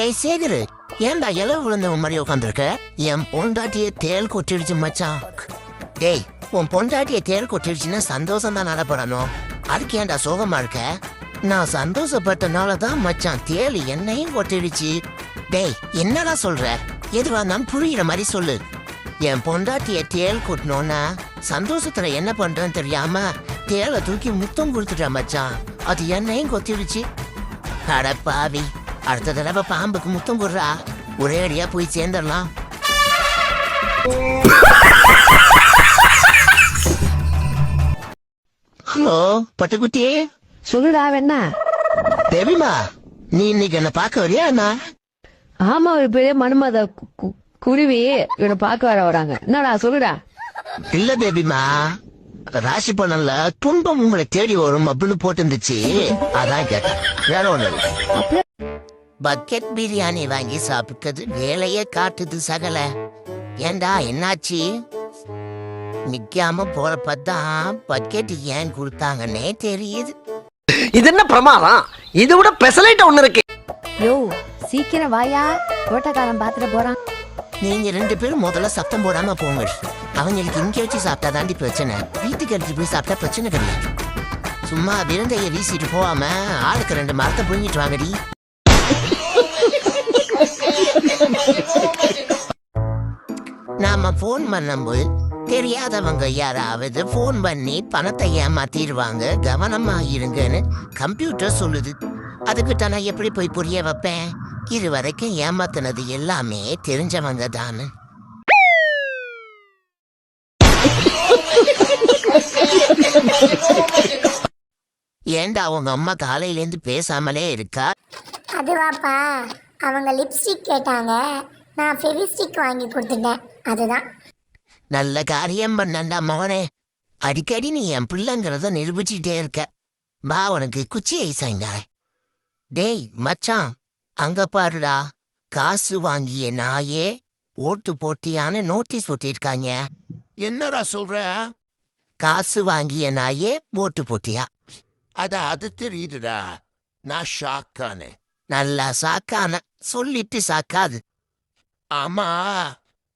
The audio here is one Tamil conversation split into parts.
ஏய் சேகரு, ஏன்டா இளவு விழுந்தவன் மாதிரி உட்காந்துருக்க? என் பொண்டாட்டிய தேல் கொட்டிடுச்சு மச்சான். டேய், உன் பொண்டாட்டிய தேல் கொட்டிடுச்சுன்னா சந்தோஷம் தான் நடப்படணும். அதுக்கு ஏன்டா சோகமா இருக்க? நான் சந்தோஷப்பட்டனால தான் மச்சான் தேல் என்னையும் கொட்டிடுச்சு. டேய், என்னடா சொல்ற? எதுவா நான் புரியுற மாதிரி சொல்லு. என் பொண்டாட்டிய தேல் கொட்டணும்னா சந்தோஷத்துல என்ன பண்றேன்னு தெரியாம தேலை தூக்கி முத்தம் கொடுத்துட்டா மச்சான். அது என்னையும் கொத்திடுச்சு. அட பாவி, அடுத்த தடவை பாம்புக்கு முத்தம் கொடுறா, ஒரே அடியா போய் சேர்ந்துடலாம். ஹலோ பட்டுக்குட்டி, சொல்லுடா வேணா. தேவிமா, நீ இன்னைக்கு என்ன பார்க்க வரியா என்ன? ஆமா, ஒரு பெரிய மனுமத குருவி இவனை பார்க்க வராங்க. என்னடா சொல்லுடா. இல்ல தேவிமா, ராசி பணம்ல துன்பம் உங்களை தேடி வரும் அப்படின்னு போட்டுருந்துச்சு, அதான் கேட்டேன். வேற ஒண்ணு இல்ல. பக்கெட் பிரியாணி வாங்கி சாப்பிட்டது வேலையே காட்டுது சகல. ஏண்டா என்னாச்சு? நிக்காம போறப்பதான் பக்கெட் ஏன் கொடுத்தாங்கன்னே தெரியுது. இது என்ன பிரமாதம்? இது விட பெசலைட் ஒண்ணு இருக்கு. யோ சீக்கிரம் வாயா, தோட்டக்காரன் பாத்துட்டு போறான். நீங்க 2 பேரும் முதல்ல சத்தம் போடாம போங்க. அவங்களுக்கு இங்க வச்சு சாப்பிட்டா தாண்டி பிரச்சனை, வீட்டுக்கு எடுத்துட்டு போய் சாப்பிட்டா பிரச்சனை கிடையாது. சும்மா விருந்தைய வீசிட்டு போகாம ஆளுக்கு 2 மரத்தை புரிஞ்சிட்டு வாங்கடி. நாம போன் பண்ணும்போது தெரியாதவங்க யாராவது போன் பண்ணி பணத்தை ஏமாத்திடுவாங்க, கவனமா இருங்கன்னு கம்ப்யூட்டர் சொல்லுது. அதுக்கிட்ட நான் எப்படி போய் புரிய வைப்பேன்? இது வரைக்கும் ஏமாத்தினது எல்லாமே தெரிஞ்சவங்க தானே. ஏண்டா உங்க அம்மா காலையிலேருந்து பேசாமலே இருக்கா? அதுவாப்பா, அவங்க லிப்ஸ்டிக் கேட்டாங்க, நான் ஃபெவிஸ்டிக் வாங்கி கொடுத்துட்டேன், அதுதான். நல்ல காரியம் பண்ணண்டா மகனே. அடிக்கடி நீ என் பிள்ளைங்கிறத நிரூபிச்சுட்டே இருக்க. வா, உனக்கு குச்சி ஐசாங்க. டேய் மச்சான், அங்க பாருடா, காசு வாங்கிய நாயே ஓட்டு போட்டியான்னு நோட்டீஸ் போட்டிருக்காங்க. என்னடா சொல்ற? காசு வாங்கிய நாயே ஓட்டு போட்டியா? அது தெரியுதுடா. நான் ஷாக்கானே. நல்லா சாக்கான சொல்லிட்டு சாக்காது. ஆமா,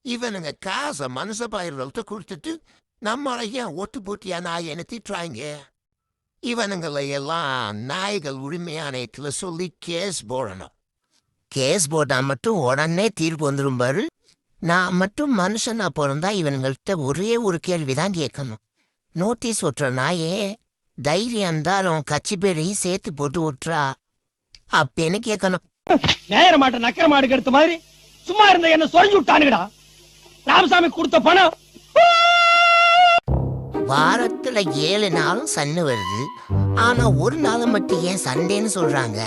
இவனுங்க காசை மனுஷ பயிர்கள்ட்ட கொடுத்துட்டு நம்மளை ஏன் ஓட்டு போட்டியா நாயன்னு திட்டுறாங்க. இவனுங்களையெல்லாம் நாய்கள் உரிமையானத்துல சொல்லி கேஸ் போடணும். கேஸ் போட்டா மட்டும் உடனே தீர்ப்பு வந்துடும் பாரு. நான் மட்டும் மனுஷனா பிறந்தா இவனுங்கள்ட்ட ஒரே ஒரு கேள்விதான் கேட்கணும். நோட்டீஸ் ஒட்டுற நாயே தைரியம் இருந்தாலும் கட்சி பேரையும் சேர்த்து போட்டு ஒட்டுறா அப்படின்னு கேட்கணும். நேர மாட்ட நக்கர மாடு கெடுத்த மாதிரி சும்மா இருந்த என்ன சொல்லி விட்டானுங்கடா. ராமசாமி கொடுத்த பணம் வாரத்துல 7 நாளும் சன்னு வருது, ஆனா ஒரு நாள் மட்டும் ஏன் சண்டேன்னு சொல்றாங்க?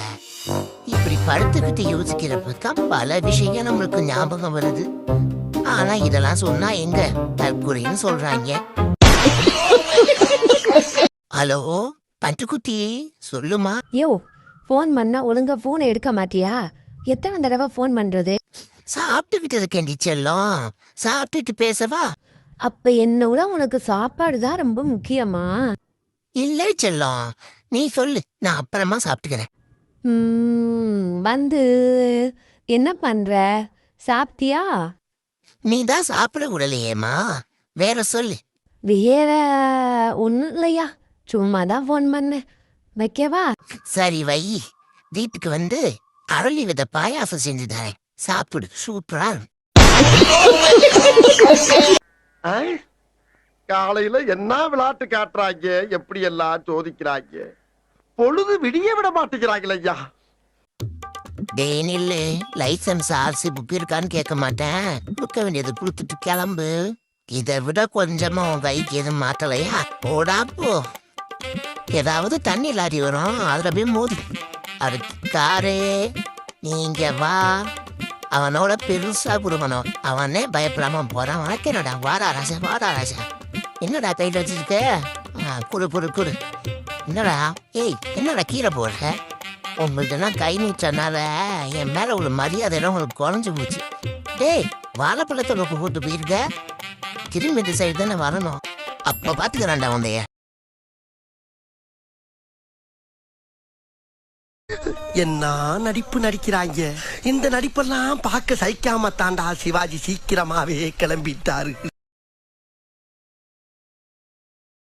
இப்படி படுத்துக்கிட்டு யோசிக்கிறப்பதான் பல விஷயம் நம்மளுக்கு ஞாபகம் வருது. ஆனா இதெல்லாம் சொன்னா எங்க தற்கொலைன்னு சொல்றாங்க. ஹலோ பட்டுக்குட்டி, சொல்லுமா. யோ போன் பண்ணா ஒழுங்கா போனை எடுக்க மாட்டியா? எத்தனை தடவை போன் பண்றது? சாப்பிட்டுக்கிட்டு இருக்கேன் செல்லம், சாப்பிட்டுட்டு பேசவா? அப்ப என்னோட உனக்கு சாப்பாடு தான் ரொம்ப முக்கியமா? இல்லை செல்லம், நீ சொல்லு, நான் அப்புறமா சாப்பிட்டுக்கிறேன். வந்து என்ன பண்ற? சாப்பிட்டியா? நீ தான் சாப்பிட விடலையேம்மா, வேற சொல்லு. வேற ஒன்றும் இல்லையா, சும்மா தான் ஃபோன் பண்ண. வைக்கவா? சரி வை. வீட்டுக்கு வந்து அரளி வித பாயாசம் செஞ்சு தரேன், சாப்பிடு, சூப்பரா. காலையில என்ன விளையாட்டு காட்டுறாங்க, எப்படி எல்லாம் சோதிக்கிறாங்க. பொழுது விடிய விட மாட்டேங்கிறாங்களே ஐயா. டேனில் லைசன்ஸ் ஆர்சி புக் இருக்கான்னு கேட்க மாட்டேன், கொடுக்க வேண்டியது கொடுத்துட்டு கிளம்பு. இதை விட கொஞ்சமா உன் கைக்கு எதுவும் மாட்டலையா? போடா போ. ஏதாவது தண்ணி லாரி வரும், அதுல போய் மோதி. அதுக்கு காரே நீங்க வா. அவனோட பெருசா குடும்பணும், அவனே பயப்படாம போறான். உனக்கு என்னடா? வாடா ராசா, வாடா ராசா. என்னடா கையில் வச்சுருக்க? குடு குடு குடு. என்னடா? ஏய், என்னடா கீழே போடுற? உங்கள்கிட்டலாம் கை நீச்சனால என் மேலே உள்ள மரியாதையெல்லாம் உங்களுக்கு குறைஞ்சி போச்சு. டேய், வாழைப்பழத்தை போட்டு போயிருக்க, திரும்பி இந்த சைடு தானே வரணும். அப்போ பார்த்துக்கிறான்டா உந்தைய. என்ன நடிப்பு நடிக்கிறாங்க. இந்த நடிப்பெல்லாம் பார்க்க சகிக்காம தாண்டா சிவாஜி சீக்கிரமாவே கிளம்பிட்டாரு.